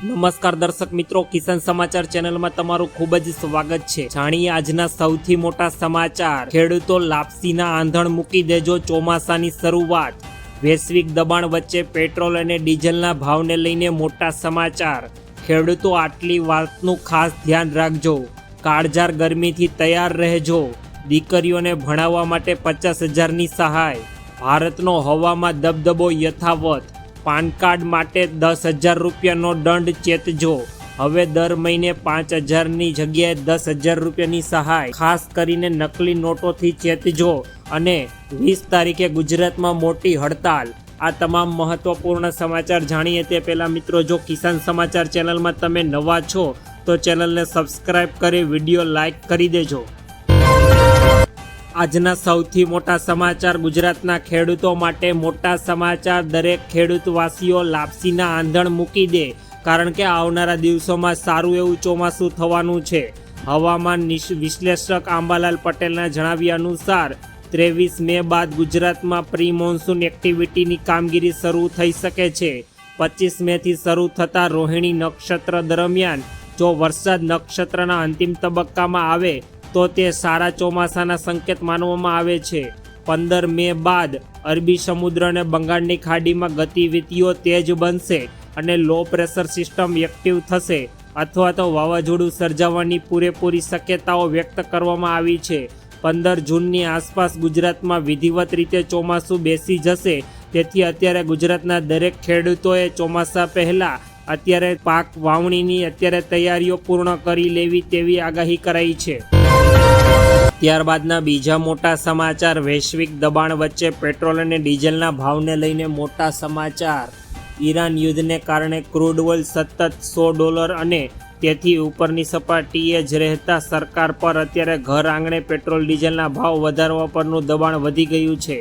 નમસ્કાર દર્શક મિત્રો, કિસાન સમાચાર ચેનલમાં તમારું ખૂબ જ સ્વાગત છે। જાણીએ આજના સૌથી મોટા સમાચાર। ખેડૂતો લાપસીના આંધણ મૂકી દેજો, ચોમાસાની શરૂઆત। વૈશ્વિક દબાણ વચ્ચે પેટ્રોલ અને ડીઝલના ભાવને લઈને મોટા સમાચાર। ખેડૂતો આટલી વાતનું ખાસ ધ્યાન રાખજો। કાળઝાળ ગરમીથી તૈયાર રહેજો। દીકરીઓને ભણાવવા માટે 50,000ની સહાય। ભારતનો હવામાં દબદબો યથાવત। પાન કાર્ડ માટે 10,000 રૂપિયાનો દંડ, ચેતજો। હવે દર મહિને 5,000ની જગ્યાએ 10,000 રૂપિયાની સહાય। ખાસ કરીને નકલી નોટોથી ચેતજો। અને 20 તારીખે ગુજરાતમાં મોટી હડતાલ। આ તમામ મહત્વપૂર્ણ સમાચાર જાણીએ તે પહેલાં મિત્રો, જો કિસાન સમાચાર ચેનલમાં તમે નવા છો તો ચેનલને સબસ્ક્રાઇબ કરી વિડીયો લાઇક કરી દેજો। આજના સૌથી મોટા સમાચાર। ગુજરાતના ખેડૂતો માટે મોટા સમાચાર। દરેક ખેડૂતવાસીઓ લાપસીના આંધણ મૂકી દે, કારણ કે આવનારા દિવસોમાં સારું એવું ચોમાસું થવાનું છે। હવામાન વિશ્લેષક આંબાલાલ પટેલના જણાવ્યા અનુસાર 23 મે બાદ ગુજરાતમાં પ્રી મોન્સૂન એક્ટિવિટીની કામગીરી શરૂ થઈ શકે છે। 25 મેથી શરૂ થતા રોહિણી નક્ષત્ર દરમિયાન જો વરસાદ નક્ષત્રના અંતિમ તબક્કામાં આવે તો તે સારા ચોમાસાના સંકેત માનવામાં આવે છે। 15 મે બાદ અરબી સમુદ્ર અને બંગાળની ખાડીમાં ગતિવિધિઓ તેજ બનશે અને લો પ્રેશર સિસ્ટમ એક્ટિવ થશે અથવા તો વાવાઝોડું સર્જાવાની પૂરેપૂરી શક્યતાઓ વ્યક્ત કરવામાં આવી છે। 15 જૂનની આસપાસ ગુજરાતમાં વિધિવત રીતે ચોમાસું બેસી જશે। તેથી અત્યારે ગુજરાતના દરેક ખેડૂતોએ ચોમાસા પહેલાં અત્યારે પાક વાવણીની અત્યારે તૈયારીઓ પૂર્ણ કરી લેવી તેવી આગાહી કરાઈ છે। ત્યારબાદના બીજા મોટા સમાચાર। વૈશ્વિક દબાણ વચ્ચે પેટ્રોલ અને ડીઝલના ભાવને લઈને મોટા સમાચાર। ઈરાન યુદ્ધને કારણે ક્રૂડ ઓઇલ સતત $100 અને તેથી ઉપરની સપાટીએ જ રહેતા સરકાર પર અત્યારે ઘર આંગણે પેટ્રોલ ડીઝલના ભાવ વધારવા પરનું દબાણ વધી ગયું છે।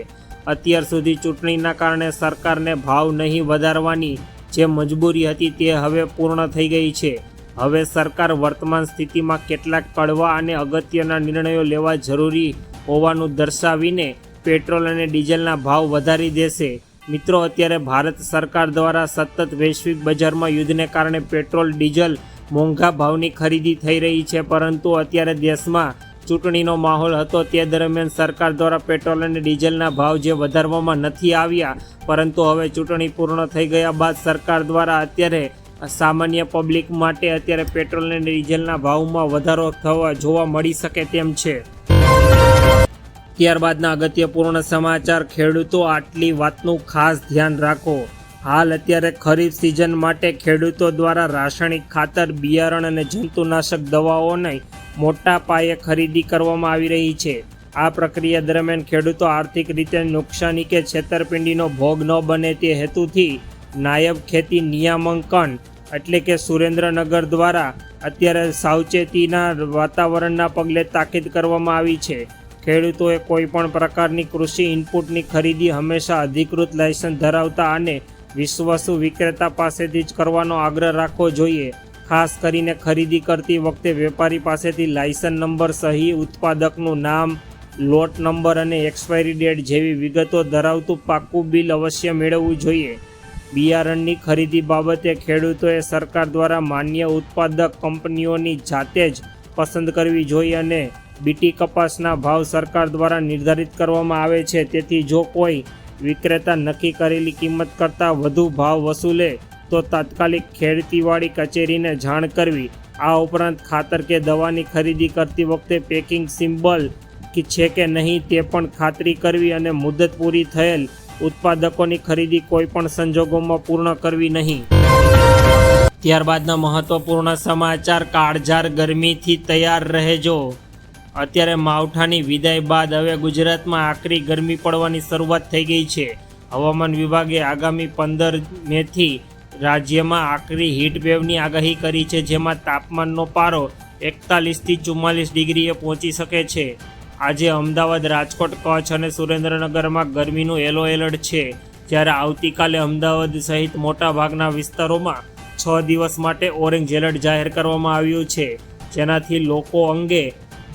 અત્યાર સુધી ચૂંટણીના કારણે સરકારને ભાવ નહીં વધારવાની જે મજબૂરી હતી તે હવે પૂર્ણ થઈ ગઈ છે। હવે સરકાર વર્તમાન સ્થિતિમાં કેટલાક કડવા અને અગત્યના નિર્ણયો લેવા જરૂરી હોવાનું દર્શાવીને પેટ્રોલ અને ડીઝલના ભાવ વધારી દેશે। મિત્રો, અત્યારે ભારત સરકાર દ્વારા સતત વૈશ્વિક બજારમાં યુદ્ધને કારણે પેટ્રોલ ડીઝલ મોંઘા ભાવની ખરીદી થઈ રહી છે, પરંતુ અત્યારે દેશમાં ચૂંટણીનો માહોલ હતો તે દરમિયાન સરકાર દ્વારા પેટ્રોલ અને ડીઝલના ભાવ જે વધારવામાં નથી આવ્યા, પરંતુ હવે ચૂંટણી પૂર્ણ થઈ ગયા બાદ સરકાર દ્વારા અત્યારે સામાન્ય પબ્લિક માટે અત્યારે પેટ્રોલ અને ડીઝલના ભાવમાં વધારો થવા જોવા મળી શકે તેમ છે। ત્યારબાદના અગત્યપૂર્ણ સમાચાર। ખેડૂતો આટલી વાતનું ખાસ ધ્યાન રાખો। હાલ અત્યારે ખરીફ સિઝન માટે ખેડૂતો દ્વારા રાસાયણિક ખાતર, બિયારણ અને જંતુનાશક દવાઓની મોટા પાયે ખરીદી કરવામાં આવી રહી છે। આ પ્રક્રિયા દરમિયાન ખેડૂતો આર્થિક રીતે નુકસાની કે છેતરપિંડીનો ભોગ ન બને તે હેતુથી નાયબ ખેતી નિયામકન એટલે કે સુરેન્દ્રનગર દ્વારા અત્યારે સાવચેતીના વાતાવરણના પગલે તાકીદ કરવામાં આવી છે। ખેડૂતોએ કોઈપણ પ્રકારની કૃષિ ઇનપુટની ખરીદી હંમેશા અધિકૃત લાયસન્સ ધરાવતા અને વિશ્વાસુ વિક્રેતા પાસેથી જ કરવાનો આગ્રહ રાખવો જોઈએ। ખાસ કરીને ખરીદી કરતી વખતે વેપારી પાસેથી લાયસન્સ નંબર, સહી, ઉત્પાદકનું નામ, લોટ નંબર અને એક્સપાયરી ડેટ જેવી વિગતો ધરાવતું પાક્કું બિલ અવશ્ય મેળવવું જોઈએ। બિયારણની ખરીદી બાબતે ખેડૂતોએ સરકાર દ્વારા માન્ય ઉત્પાદક કંપનીઓની જાતે જ પસંદ કરવી જોઈએ અને બીટી કપાસના ભાવ સરકાર દ્વારા નિર્ધારિત કરવામાં આવે છે। તેથી જો કોઈ વિક્રેતા નક્કી કરેલી કિંમત કરતાં વધુ ભાવ વસૂલે તો તાત્કાલિક ખેતીવાડી કચેરીને જાણ કરવી। આ ઉપરાંત ખાતર કે દવાની ખરીદી કરતી વખતે પેકિંગ સિમ્બલ છે કે નહીં તે પણ ખાતરી કરવી અને મુદત પૂરી થયેલ ઉત્પાદકોની ખરીદી કોઈપણ સંજોગોમાં પૂર્ણ કરવી નહીં। ત્યારબાદના મહત્વપૂર્ણ સમાચાર। કાળઝાળ ગરમીથી તૈયાર રહેજો। અત્યારે માવઠાની વિદાય બાદ હવે ગુજરાતમાં આકરી ગરમી પડવાની શરૂઆત થઈ ગઈ છે। હવામાન વિભાગે આગામી 15 મેથી રાજ્યમાં આકરી હીટવેવની આગાહી કરી છે, જેમાં તાપમાનનો પારો 41થી 44 ડિગ્રીએ પહોંચી શકે છે। આજે અમદાવાદ, રાજકોટ, કચ્છ અને સુરેન્દ્રનગરમાં ગરમીનું યલો એલર્ટ છે, જ્યારે આવતીકાલે અમદાવાદ સહિત મોટાભાગના વિસ્તારોમાં 6 દિવસ માટે ઓરેન્જ એલર્ટ જાહેર કરવામાં આવ્યું છે, જેનાથી લોકો અંગે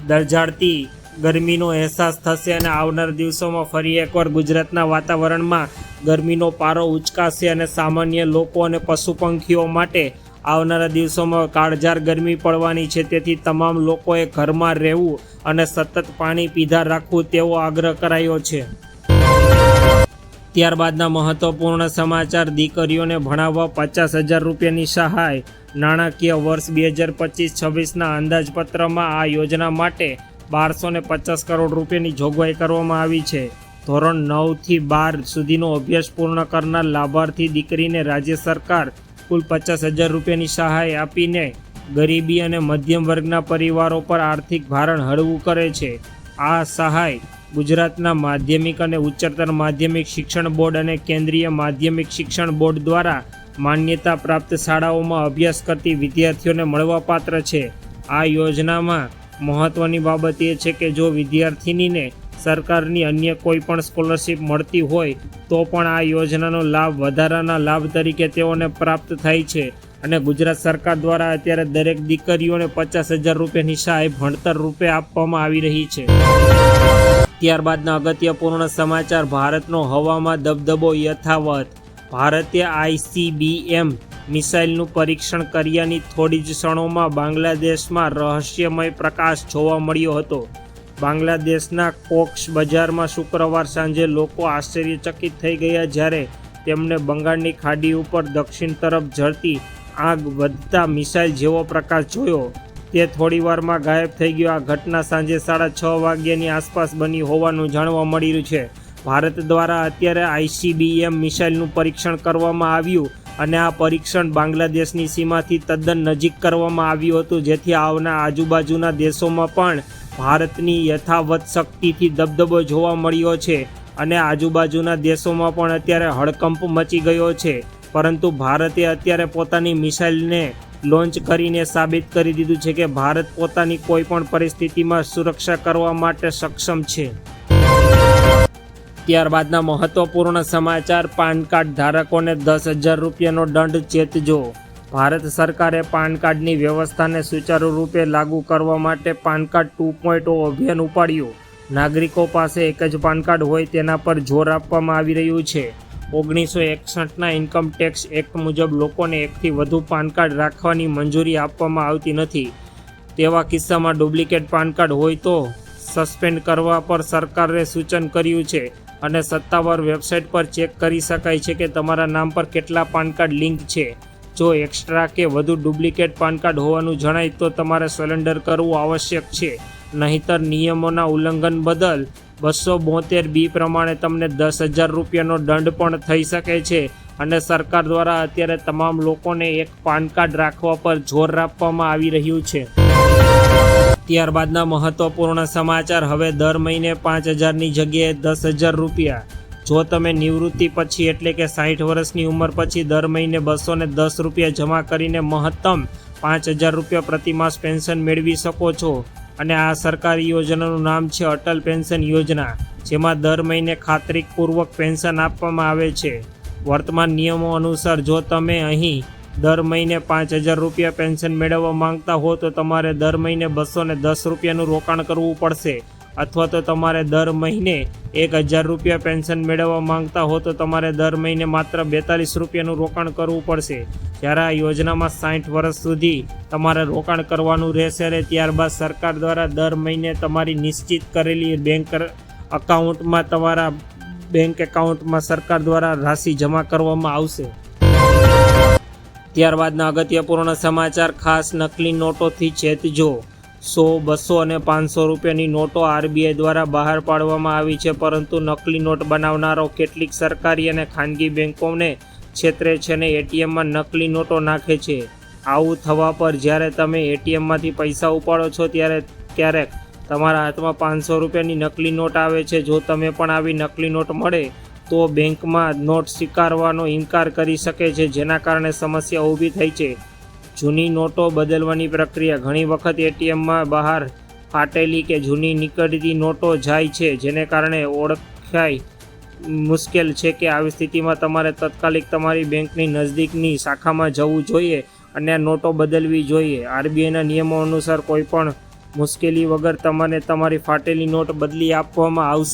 દરજાડતી ગરમીનો અહેસાસ થશે અને આવનાર દિવસોમાં ફરી એકવાર ગુજરાતના વાતાવરણમાં ગરમીનો પારો ઉચકાશે અને સામાન્ય લોકો અને પશુ પંખીઓ માટે આવનારા દિવસોમાં કાળઝાળ ગરમી પડવાની છે, તેથી તમામ લોકોએ ઘરમાં રહેવું અને સતત પાણી પીધા રાખવું તેવો આગ્રહ કરાયો છે. ત્યારબાદના મહત્વપૂર્ણ સમાચાર. દીકરીઓને ભણાવવા 50,000 રૂપિયાની સહાય. નાણાકીય વર્ષ 2025-26ના અંદાજપત્રમાં આ યોજના માટે 1250 કરોડ રૂપિયાની જોગવાઈ કરવામાં આવી છે. ધોરણ 9 થી 12 સુધીનો અભ્યાસ પૂર્ણ કરનાર લાભાર્થી દીકરીને રાજ્ય સરકાર કુલ 50,000 રૂપિયાની સહાય આપીને ગરીબી અને મધ્યમ વર્ગના પરિવારો પર આર્થિક ભારણ હળવું કરે છે. આ સહાય ગુજરાતના માધ્યમિક અને ઉચ્ચતર માધ્યમિક શિક્ષણ બોર્ડ અને કેન્દ્રીય માધ્યમિક શિક્ષણ બોર્ડ દ્વારા માન્યતા પ્રાપ્ત શાળાઓમાં અભ્યાસ કરતી વિદ્યાર્થીઓને મળવાપાત્ર છે. આ યોજનામાં મહત્ત્વની બાબત એ છે કે જો વિદ્યાર્થીનીને સરકારની અન્ય કોઈ પણ સ્કોલરશિપ મળતી હોય તો પણ આ યોજનાનો લાભ વધારાના લાભ તરીકે તેઓને પ્રાપ્ત થાય છે અને ગુજરાત સરકાર દ્વારા અત્યારે દરેક દીકરીઓને 50,000 રૂપિયાની સહાય ભણતર રૂપે આપવામાં આવી રહી છે. ત્યારબાદના અગત્યપૂર્ણ સમાચાર. ભારતનો હવામાં દબદબો યથાવત. ભારતે ICBM મિસાઇલનું પરીક્ષણ કર્યાની થોડી જ ક્ષણોમાં બાંગ્લાદેશમાં રહસ્યમય પ્રકાશ જોવા મળ્યો હતો. બાંગ્લાદેશના કોક્સ બજારમાં શુક્રવાર સાંજે લોકો આશ્ચર્યચકિત થઈ ગયા જ્યારે તેમણે બંગાળની ખાડી ઉપર દક્ષિણ તરફ ઝરતી આગ વધતા મિસાઇલ જેવો પ્રકાશ જોયો. તે થોડીવારમાં ગાયબ થઈ ગયો. આ ઘટના સાંજે 6:30 વાગ્યાની આસપાસ બની હોવાનું જાણવા મળ્યું છે. ભારત દ્વારા અત્યારે ICBM મિસાઇલનું પરીક્ષણ કરવામાં આવ્યું અને આ પરીક્ષણ બાંગ્લાદેશની સીમાથી તદ્દન નજીક કરવામાં આવ્યું હતું, જેથી આવના આજુબાજુના દેશોમાં પણ ભારતની યથાવત શક્તિથી દબદબો જોવા મળ્યો છે અને આજુબાજુના દેશોમાં પણ અત્યારે હડકંપ મચી ગયો છે. પરંતુ ભારતે અત્યારે પોતાની મિસાઇલને લોન્ચ કરીને સાબિત કરી દીધું છે કે ભારત પોતાની કોઈ પણ પરિસ્થિતિમાં સુરક્ષા કરવા માટે સક્ષમ છે. ત્યારબાદના મહત્વપૂર્ણ સમાચાર. પાન કાર્ડ ધારકોને 10,000 રૂપિયાનો દંડ ચેતજો. ભારત સરકારે પાન કાર્ડની વ્યવસ્થાને સુચારુ રૂપે લાગુ કરવા માટે પાન કાર્ડ 2.0 અભિયાન ઉપાડ્યું. નાગરિકો પાસે એક જ પાન કાર્ડ હોય તેના પર જોર આપવામાં આવી રહ્યું છે. 1961ના ઇન્કમ ટેક્સ એક્ટ મુજબ લોકોને એકથી વધુ પાન કાર્ડ રાખવાની મંજૂરી આપવામાં આવતી નથી. તેવા કિસ્સામાં ડુપ્લિકેટ પાન કાર્ડ હોય તો સસ્પેન્ડ કરવા પર સરકારે સૂચન કર્યું છે અને સત્તાવાર વેબસાઇટ પર ચેક કરી શકાય છે કે તમારા નામ પર કેટલા પાન કાર્ડ લિંક છે. જો એક્સ્ટ્રા કે વધુ ડુપ્લિકેટ પાન કાર્ડ હોવાનું જણાય તો તમારે સરેન્ડર કરવું આવશ્યક છે, નહીંતર નિયમોના ઉલ્લંઘન બદલ 272B પ્રમાણે તમને 10,000 રૂપિયાનો દંડ પણ થઈ શકે છે અને સરકાર દ્વારા અત્યારે તમામ લોકોને એક પાન કાર્ડ રાખવા પર જોર આપવામાં આવી રહ્યું છે. ત્યારબાદના મહત્વપૂર્ણ સમાચાર. હવે દર મહિને 5,000ની જગ્યાએ 10,000 રૂપિયા. જો તમે નિવૃત્તિ પછી એટલે કે 60 વર્ષની ઉંમર પછી દર મહિને 210 રૂપિયા જમા કરીને મહત્તમ 5,000 રૂપિયા પ્રતિમાસ પેન્શન મેળવી શકો છો અને આ સરકારી યોજનાનું નામ છે અટલ પેન્શન યોજના, જેમાં દર મહિને ખાતરીપૂર્વક પેન્શન આપવામાં આવે છે. વર્તમાન નિયમો અનુસાર જો તમે અહીં દર મહિને 5,000 રૂપિયા પેન્શન મેળવવા માંગતા હો તો તમારે દર મહિને 210 રૂપિયાનું રોકાણ કરવું પડશે, અથવા તો તમારે દર મહિને 1,000 રૂપિયા પેન્શન મેળવવા માંગતા હો તો તમારે દર મહિને માત્ર 42 રૂપિયાનું રોકાણ કરવું પડશે. જ્યારે આ યોજનામાં 60 વર્ષ સુધી તમારે રોકાણ કરવાનું રહેશે અને ત્યારબાદ સરકાર દ્વારા દર મહિને તમારી નિશ્ચિત કરેલી બેંક અકાઉન્ટમાં તમારા બેંક એકાઉન્ટમાં સરકાર દ્વારા રાશિ જમા કરવામાં આવશે. ત્યારબાદના અગત્યપૂર્ણ સમાચાર. ખાસ નકલી નોટોથી ચેતજો. 100, 200 અને 500 રૂપિયાની નોટો RBI દ્વારા બહાર પાડવામાં આવી છે, પરંતુ નકલી નોટ બનાવનારો કેટલીક સરકારી અને ખાનગી બેંકોને છેતરે છે અને ATMમાં નકલી નોટો નાખે છે. આવું થવા પર જ્યારે તમે ATMમાંથી પૈસા ઉપાડો છો ત્યારે ક્યારેક તમારા હાથમાં 500 રૂપિયાની નકલી નોટ આવે છે. જો તમે પણ આવી નકલી નોટ મળે તો બેંકમાં નોટ સ્વીકારવાનો ઇનકાર કરી શકે છે, જેના કારણે સમસ્યા ઊભી થઈ છે. જૂની નોટો બદલવાની પ્રક્રિયા. ઘણી વખત ATMમાં બહાર ફાટેલી કે જૂની નીકળતી નોટો જાય છે, જેને કારણે ઓળખાય મુશ્કેલ છે કે આવી સ્થિતિમાં તમારે તાત્કાલિક તમારી બેંકની નજીકની શાખામાં જવું જોઈએ અને આ નોટો બદલવી જોઈએ. RBIના નિયમો અનુસાર કોઈ પણ મુશ્કેલી વગર તમારે તમારી ફાટેલી નોટ બદલી આપવામાં આવશે.